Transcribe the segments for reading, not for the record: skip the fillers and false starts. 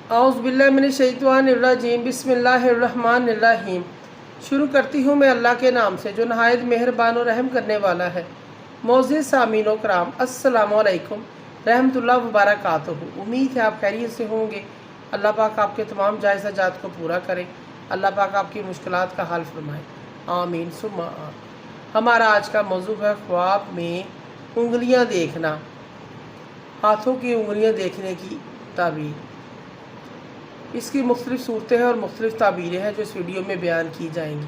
औज़ुबिल्लाहिमिनश्शैतानिर्रजीम बिस्मिल्लाहिर्रहमानिर्रहीम। शुरू करती हूँ मैं अल्लाह के नाम से जो नहायत मेहरबान और रहम करने वाला है। मोअज़्ज़िज़ सामीन व कराम, अस्सलामु अलैकुम रहमतुल्लाहि व बरकातुहू। उम्मीद है आप खैरियत से होंगे। अल्लाह पाक आपके तमाम जायज़ हाजात को पूरा करे। अल्लाह पाक आपकी मुश्किलात का हल फरमाए। आमीन सुम्मा आमीन। हमारा आज का मौजू है ख्वाब में उंगलियां देखना, हाथों की उंगलियां देखने की ताबीर। इसकी मुख्तलिफ़ सूरतें हैं और मुख्तलिफ़ ताबीरें हैं जो इस वीडियो में बयान की जाएंगी।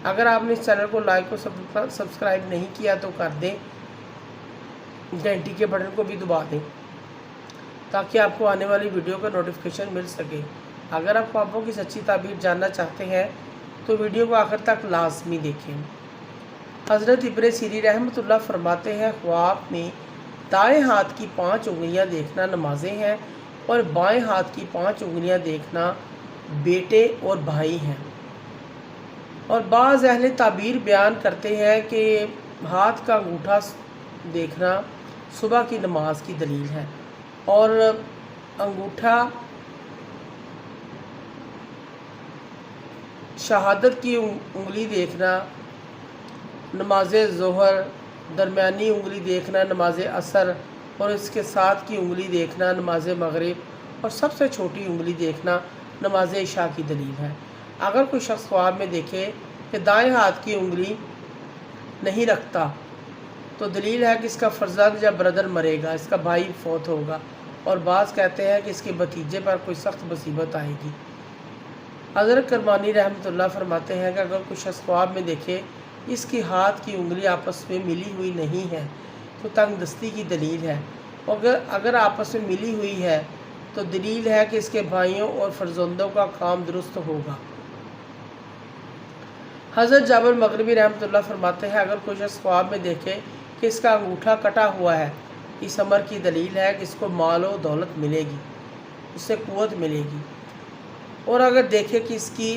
अगर आपने इस चैनल को लाइक और सब्सक्राइब नहीं किया तो कर दें, घंटी के बटन को भी दबा दें ताकि आपको आने वाली वीडियो का नोटिफिकेशन मिल सके। अगर आप ख्वाबों की सच्ची ताबीर जानना चाहते हैं तो वीडियो को आखिर तक लाजमी देखें। हज़रत इब्न सीरी रहमतुल्लाह फरमाते हैं, ख्वाब में दाएँ हाथ की 5 उंगलियां देखना नमाजें हैं और बाएं हाथ की 5 उंगलियां देखना बेटे और भाई हैं। और बाज़ अहले ताबीर बयान करते हैं कि हाथ का अंगूठा देखना सुबह की नमाज की दलील है और अंगूठा शहादत की उंगली देखना नमाज ज़ोहर, दरमियानी उंगली देखना नमाज असर और इसके साथ की उंगली देखना नमाज मगरिब और सबसे छोटी उंगली देखना नमाज इशा की दलील है। अगर कोई शख्स ख्वाब में देखे कि दाएं हाथ की उंगली नहीं रखता तो दलील है कि इसका फर्जंद या ब्रदर मरेगा, इसका भाई फौत होगा। और बाज़ कहते हैं कि इसके भतीजे पर कोई सख्त मुसीबत आएगी। हज़रत करमानी रहमतुल्लाह फरमाते हैं कि अगर कोई शख्स ख्वाब में देखे इसकी हाथ की उंगली आपस में मिली हुई नहीं है तो तंगदस्ती की दलील है। अगर आपस में मिली हुई है तो दलील है कि इसके भाइयों और फर्जंदों का काम दुरुस्त होगा। हज़रत जाबिर मगरिबी रहमतुल्लाह फरमाते हैं, अगर कोई शख्स ख्वाब में देखे कि इसका अंगूठा कटा हुआ है, इस अमर की दलील है कि इसको माल और दौलत मिलेगी, इससे क़ुव्वत मिलेगी। और अगर देखे कि इसकी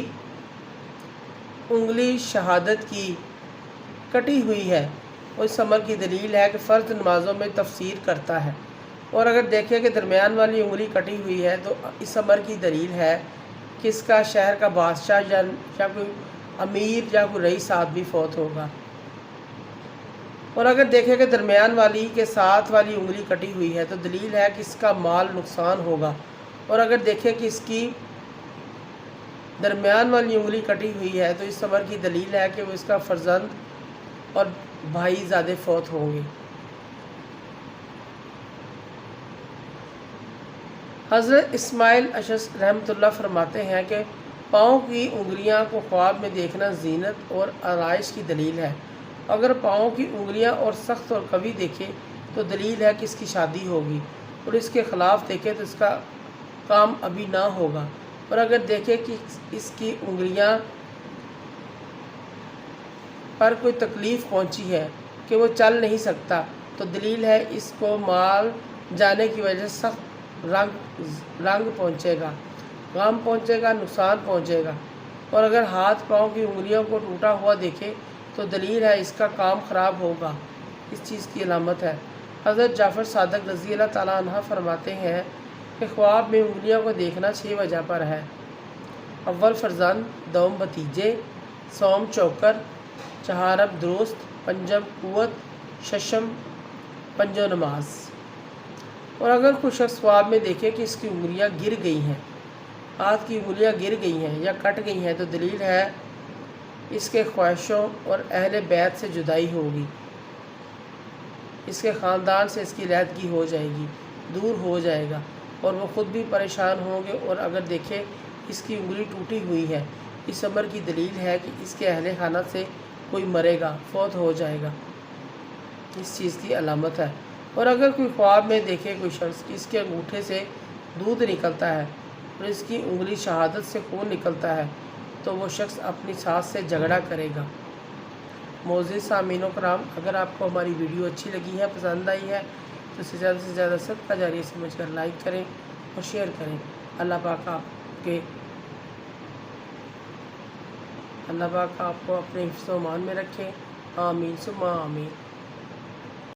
उंगली शहादत की कटी हुई है और इस अमर की दलील है कि फ़र्ज नमाज़ों में तफसीर करता है। और अगर देखें कि दरमियान वाली उंगली कटी हुई है तो इस अमर की दलील है कि इसका शहर का बादशाह या कोई अमीर या कोई रईस आदमी फौत होगा। और अगर देखें कि दरमियान वाली के साथ वाली उंगली कटी हुई है तो दलील है कि इसका माल नुकसान होगा। और अगर देखें कि इसकी दरमियान वाली उंगली कटी हुई है तो इस अमर की दलील है कि वो इसका फर्जंद और भाई ज़्यादा फौत होंगे। हज़रत इस्माइल अशस रहमतुल्लाह फरमाते हैं कि पाँव की उंगलियां को ख्वाब में देखना जीनत और आराइश की दलील है। अगर पाँव की उंगलियां और सख्त और कवी देखे तो दलील है कि इसकी शादी होगी। और इसके ख़िलाफ़ देखे तो इसका काम अभी ना होगा। और अगर देखे कि इसकी उंगलियां पर कोई तकलीफ़ पहुंची है कि वो चल नहीं सकता तो दलील है इसको माल जाने की वजह से सख्त रंग पहुंचेगा, गम पहुंचेगा, नुकसान पहुंचेगा। और अगर हाथ पाँव की उंगलियों को टूटा हुआ देखे तो दलील है इसका काम ख़राब होगा, इस चीज़ की अलामत है। हज़रत जाफ़र सादक रज़ी अल्लाह ताला अन्हा फरमाते हैं कि ख्वाब में उंगलियों को देखना 6 वजह पर है। अव्वल फर्जंद, दोम भतीजे, सोम चौकर, चहारब दुरुस्त, पंजम क़ुव्वत, शशम पंजो नमाज। और अगर कोई शख्स ख्वाब में देखे कि इसकी उंगलियां गिर गई हैं, हाथ की उंगलियां गिर गई हैं या कट गई हैं तो दलील है इसके ख्वाहिशों और अहले बैत से जुदाई होगी, इसके ख़ानदान से इसकी लहदगी हो जाएगी, दूर हो जाएगा और वो ख़ुद भी परेशान होंगे। और अगर देखे इसकी उंगली टूटी हुई है, इस अमर की दलील है कि इसके अहले खाना से कोई मरेगा, फौत हो जाएगा, इस चीज़ की अलामत है। और अगर कोई ख्वाब में देखे कोई शख्स कि इसके अंगूठे से दूध निकलता है और इसकी उंगली शहादत से खून निकलता है तो वो शख्स अपनी सास से झगड़ा करेगा। मोअज़्ज़िज़ सामीन व कराम, अगर आपको हमारी वीडियो अच्छी लगी है, पसंद आई है तो इसे ज़्यादा से ज़्यादा सदका जारिया समझकर लाइक करें और शेयर करें। अल्लाह पाक आपको अपने हिफ्ज़-ओ-मान में रखें। आमीन सुम्मा आमीन।